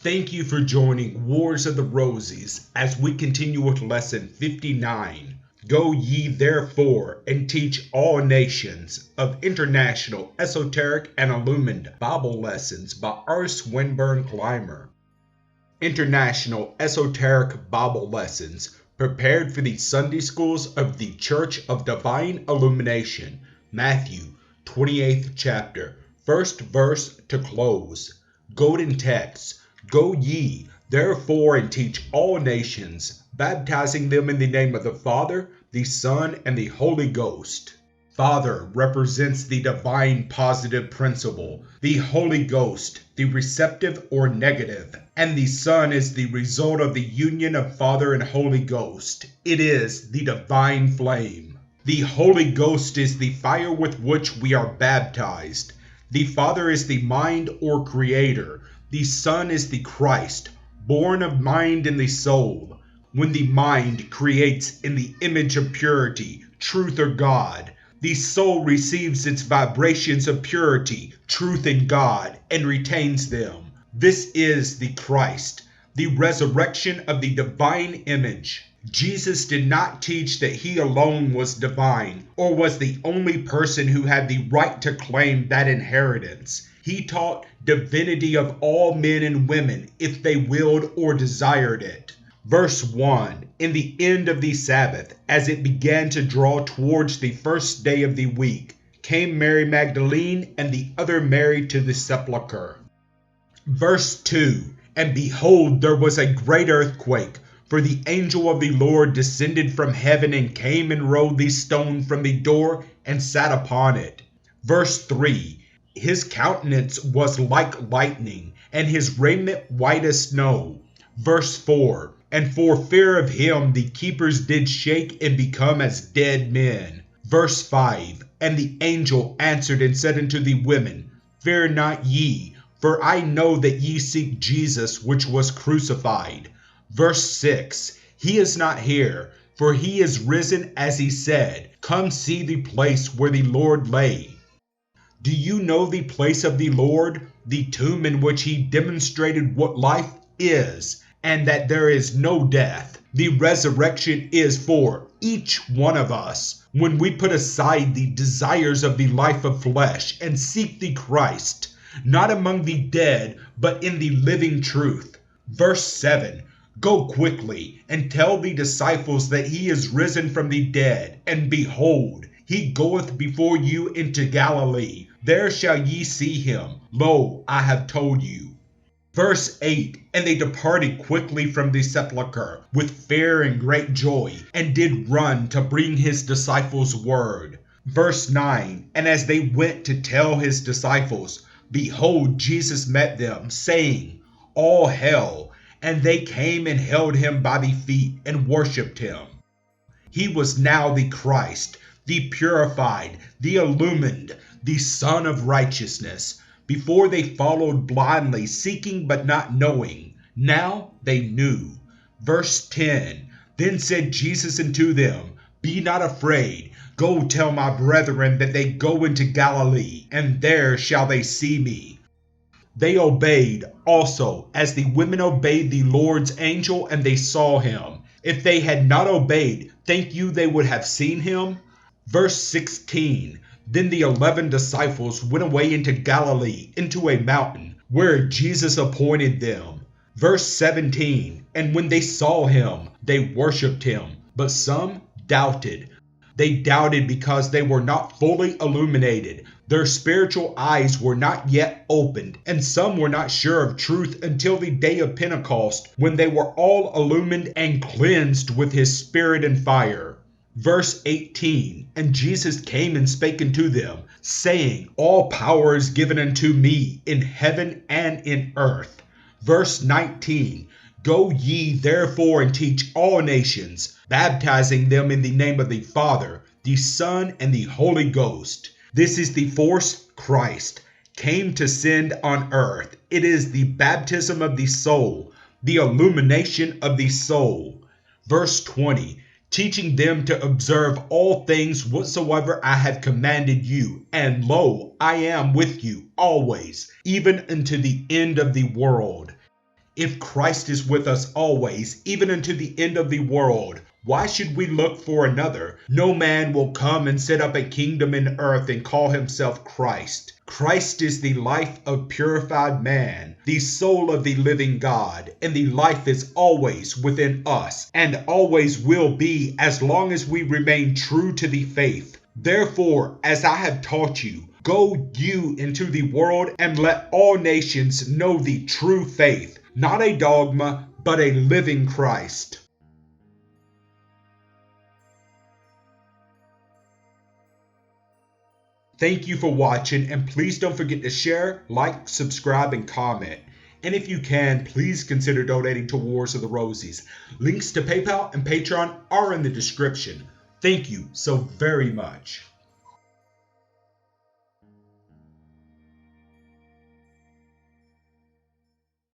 Thank you for joining Wars of the Roses as we continue with Lesson 59. Go ye therefore and teach all nations of International Esoteric and Illuminated Bible Lessons by R. Swinburne Clymer. International Esoteric Bible Lessons prepared for the Sunday Schools of the Church of Divine Illumination, Matthew 28th chapter, first verse to close. Golden text. Go ye, therefore, and teach all nations, baptizing them in the name of the Father, the Son, and the Holy Ghost. Father represents the divine positive principle, the Holy Ghost, the receptive or negative, and the Son is the result of the union of Father and Holy Ghost. It is the divine flame. The Holy Ghost is the fire with which we are baptized. The Father is the mind or creator. The Son is the Christ, born of mind in the soul. When the mind creates in the image of purity, truth or God, the soul receives its vibrations of purity, truth and God, and retains them. This is the Christ, the resurrection of the divine image. Jesus did not teach that he alone was divine, or was the only person who had the right to claim that inheritance. He taught divinity of all men and women if they willed or desired it. Verse 1. In the end of the Sabbath, as it began to draw towards the first day of the week, came Mary Magdalene and the other Mary to the sepulchre. Verse 2. And behold, there was a great earthquake, for the angel of the Lord descended from heaven and came and rolled the stone from the door and sat upon it. Verse 3. His countenance was like lightning, and his raiment white as snow. Verse 4. And for fear of him the keepers did shake and become as dead men. Verse 5. And the angel answered and said unto the women, Fear not ye, for I know that ye seek Jesus which was crucified. Verse 6. He is not here, for he is risen as he said. Come see the place where the Lord lay. Do you know the place of the Lord, the tomb in which he demonstrated what life is, and that there is no death? The resurrection is for each one of us when we put aside the desires of the life of flesh and seek the Christ, not among the dead, but in the living truth. Verse 7. Go quickly and tell the disciples that he is risen from the dead, and behold, he goeth before you into Galilee. There shall ye see him. Lo, I have told you. Verse 8. And they departed quickly from the sepulchre with fear and great joy, and did run to bring his disciples word. Verse 9. And as they went to tell his disciples, behold, Jesus met them, saying, All hail. And they came and held him by the feet and worshipped him. He was now the Christ, the purified, the illumined, the Son of righteousness. Before they followed blindly, seeking but not knowing. Now they knew. Verse 10. Then said Jesus unto them, Be not afraid. Go tell my brethren that they go into Galilee, and there shall they see me. They obeyed also, as the women obeyed the Lord's angel, and they saw him. If they had not obeyed, think you they would have seen him? Verse 16. Then the 11 disciples went away into Galilee, into a mountain, where Jesus appointed them. Verse 17. And when they saw him, they worshipped him, but some doubted. They doubted because they were not fully illuminated. Their spiritual eyes were not yet opened, and some were not sure of truth until the day of Pentecost, when they were all illumined and cleansed with his spirit and fire. Verse 18. And Jesus came and spake unto them, saying, All power is given unto me in heaven and in earth. Verse 19. Go ye therefore and teach all nations, baptizing them in the name of the Father, the Son, and the Holy Ghost. This is the force Christ came to send on earth. It is the baptism of the soul, the illumination of the soul. Verse 20. Teaching them to observe all things whatsoever I have commanded you. And lo, I am with you always, even unto the end of the world. If Christ is with us always, even unto the end of the world, why should we look for another? No man will come and set up a kingdom in earth and call himself Christ. Christ is the life of purified man, the soul of the living God, and the life is always within us, and always will be as long as we remain true to the faith. Therefore, as I have taught you, go you into the world and let all nations know the true faith, not a dogma, but a living Christ. Thank you for watching, and please don't forget to share, like, subscribe, and comment. And if you can, please consider donating to Wars of the Rosies. Links to PayPal and Patreon are in the description. Thank you so very much.